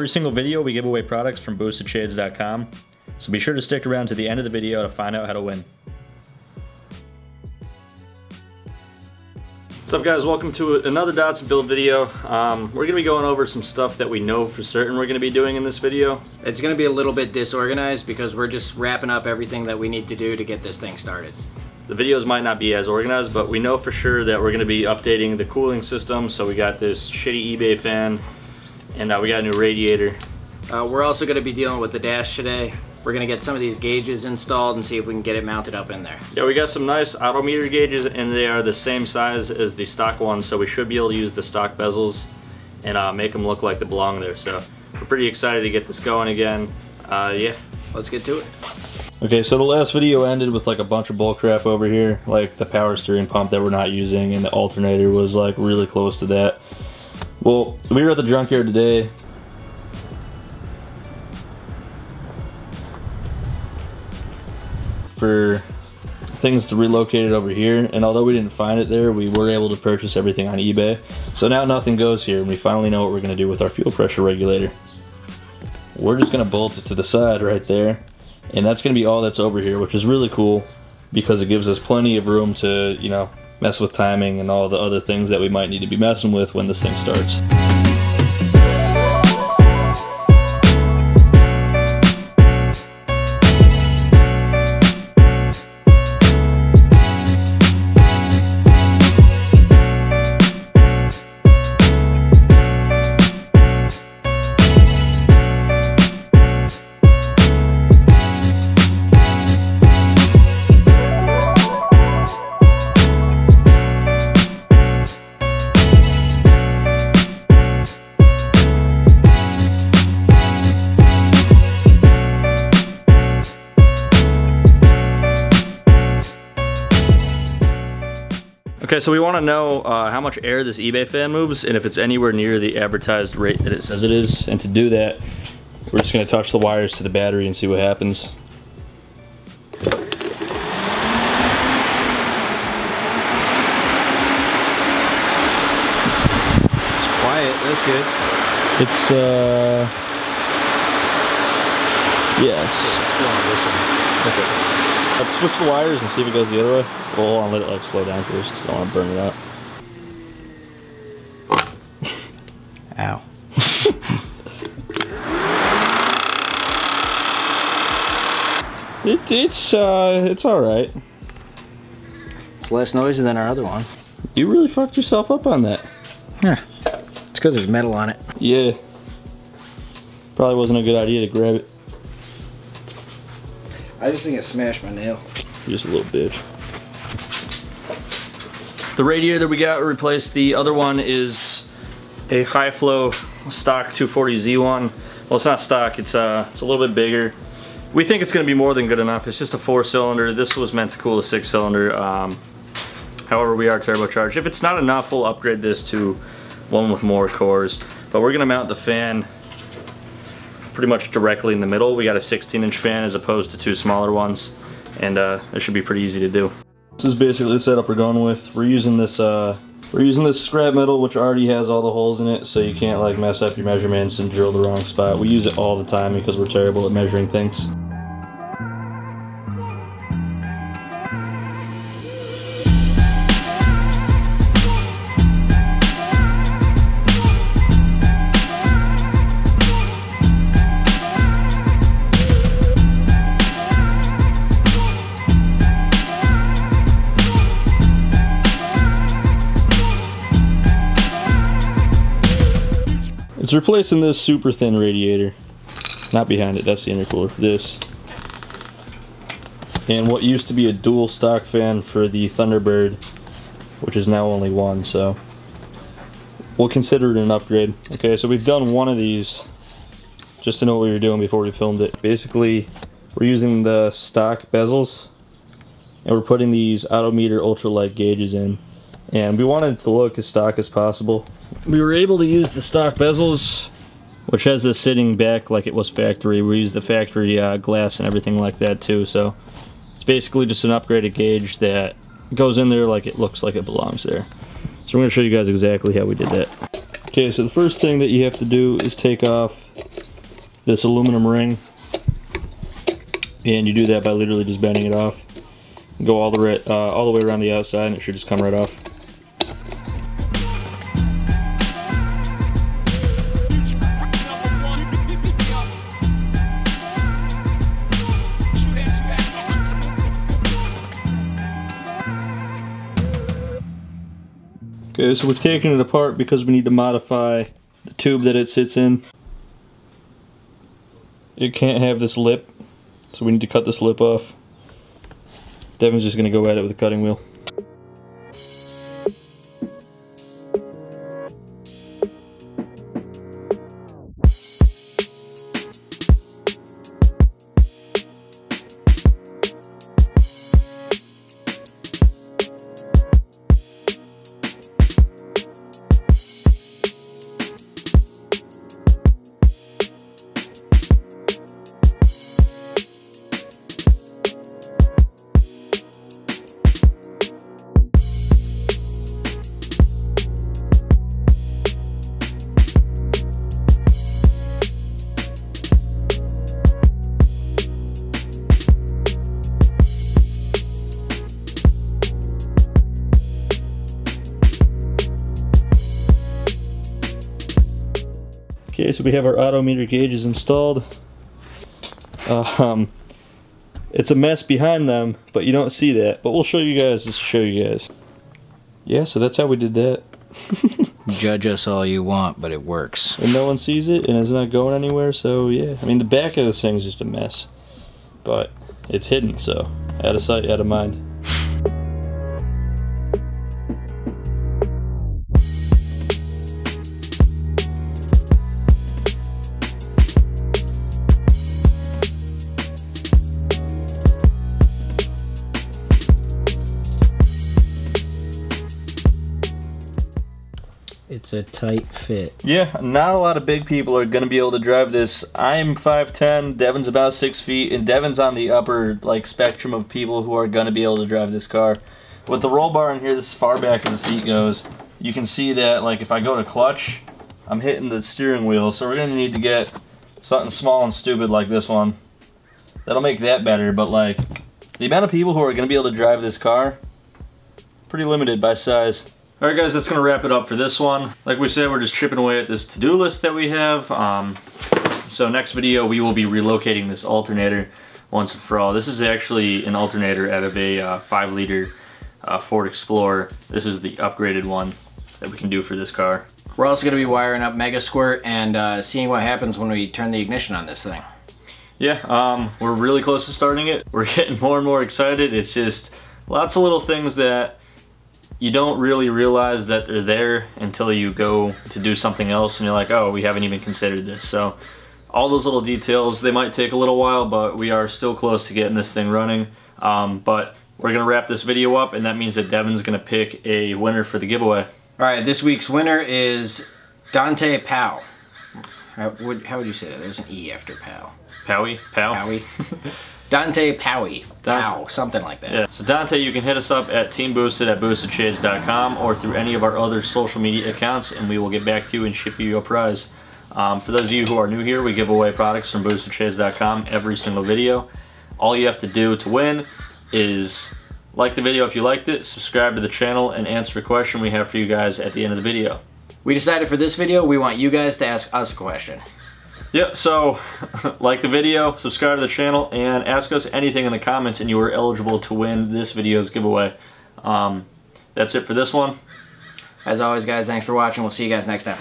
Every single video we give away products from boostedshades.com, so be sure to stick around to the end of the video to find out how to win. What's up guys, welcome to another Datsun build video. We're going to be going over some stuff that we know for certain we're going to be doing in this video. It's going to be a little bit disorganized because we're just wrapping up everything that we need to do to get this thing started. The videos might not be as organized, but we know for sure that we're going to be updating the cooling system. So we got this shitty eBay fan, and we got a new radiator. We're also going to be dealing with the dash today. We're going to get some of these gauges installed and see if we can get it mounted up in there. Yeah, we got some nice odometer gauges, and they are the same size as the stock ones, so we should be able to use the stock bezels and make them look like they belong there. So we're pretty excited to get this going again. Yeah, let's get to it. Okay, so the last video ended with like a bunch of bull crap over here, like the power steering pump that we're not using, and the alternator was like really close to that. Well, we were at the junkyard today. For things to relocate it over here, and although we didn't find it there, we were able to purchase everything on eBay. So now nothing goes here, and we finally know what we're going to do with our fuel pressure regulator. We're just going to bolt it to the side right there, and that's going to be all that's over here, which is really cool because it gives us plenty of room to, you know, mess with timing and all the other things that we might need to be messing with when this thing starts. Okay, so we want to know how much air this eBay fan moves and if it's anywhere near the advertised rate that it says it is. And to do that, we're just going to touch the wires to the battery and see what happens. It's quiet, that's good. It's, yeah, it's going on this one. Okay. Let's switch the wires and see if it goes the other way. Well, hold on, let it like slow down first. I don't want to burn it out. Ow. It's all right. It's less noisy than our other one. You really fucked yourself up on that. Yeah. It's because there's metal on it. Yeah. Probably wasn't a good idea to grab it. I just think it smashed my nail. You're just a little bitch. The radiator we got replaced. The other one is a HIGHFLOW stock 240Z1. Well, it's not stock. It's a little bit bigger. We think it's going to be more than good enough. It's just a 4-cylinder. This was meant to cool a 6-cylinder. However, we are turbocharged. If it's not enough, we'll upgrade this to one with more cores. But we're going to mount the fan pretty much directly in the middle. We got a 16-inch fan as opposed to 2 smaller ones, and it should be pretty easy to do. This is basically the setup we're going with. We're using this scrap metal, which already has all the holes in it, so you can't like mess up your measurements and drill the wrong spot. We use it all the time because we're terrible at measuring things. It's replacing this super thin radiator. Not behind it, that's the intercooler for this. And what used to be a dual stock fan for the Thunderbird, which is now only one, so we'll consider it an upgrade. Okay, so we've done one of these just to know what we were doing before we filmed it. Basically, we're using the stock bezels and we're putting these odometer ultralight gauges in. And we wanted it to look as stock as possible. We were able to use the stock bezels, which has this sitting back like it was factory. We used the factory glass and everything like that too, so it's basically just an upgraded gauge that goes in there like it looks like it belongs there. So I'm going to show you guys exactly how we did that. Okay, so the first thing that you have to do is take off this aluminum ring, and you do that by literally just bending it off. Go all the way around the outside, and it should just come right off. Okay, so we've taken it apart because we need to modify the tube that it sits in. It can't have this lip, so we need to cut this lip off. Devin's just going to go at it with a cutting wheel. Okay, so we have our odometer gauges installed. It's a mess behind them, but you don't see that. But we'll show you guys, just to show you guys. Yeah, so that's how we did that. Judge us all you want, but it works. And no one sees it, and it's not going anywhere, so yeah. I mean, the back of this thing is just a mess. But it's hidden, so out of sight, out of mind. It's a tight fit. Yeah, not a lot of big people are going to be able to drive this. I'm 5'10", Devin's about 6 feet, and Devin's on the upper spectrum of people who are going to be able to drive this car. With the roll bar in here, this is far back as the seat goes, you can see that if I go to clutch, I'm hitting the steering wheel, so we're going to need to get something small and stupid like this one. That'll make that better, but the amount of people who are going to be able to drive this car, pretty limited by size. Alright guys, that's going to wrap it up for this one. Like we said, we're just chipping away at this to-do list that we have. So next video we will be relocating this alternator once and for all. This is actually an alternator out of a 5-liter Ford Explorer. This is the upgraded one that we can do for this car. We're also going to be wiring up Mega Squirt and seeing what happens when we turn the ignition on this thing. Yeah, we're really close to starting it. We're getting more and more excited. It's just lots of little things that you don't really realize that they're there until you go to do something else and you're like, oh, we haven't even considered this. So all those little details, they might take a little while, but we are still close to getting this thing running. But we're gonna wrap this video up, and that means that Devin's gonna pick a winner for the giveaway. All right, this week's winner is Dante Pow. How would you say that? There's an E after Pow. Powie? Pow? Powie. Dante Powie. Pow, something like that. Yeah. So Dante, you can hit us up at Teamboosted at boostedshades.com or through any of our other social media accounts, and we will get back to you and ship you your prize. For those of you who are new here, we give away products from boostedshades.com every single video. All you have to do to win is like the video if you liked it, subscribe to the channel, and answer a question we have for you guys at the end of the video. We decided for this video, we want you guys to ask us a question. Yep, so like the video, subscribe to the channel, and ask us anything in the comments, and you are eligible to win this video's giveaway. That's it for this one. As always, guys, thanks for watching. We'll see you guys next time.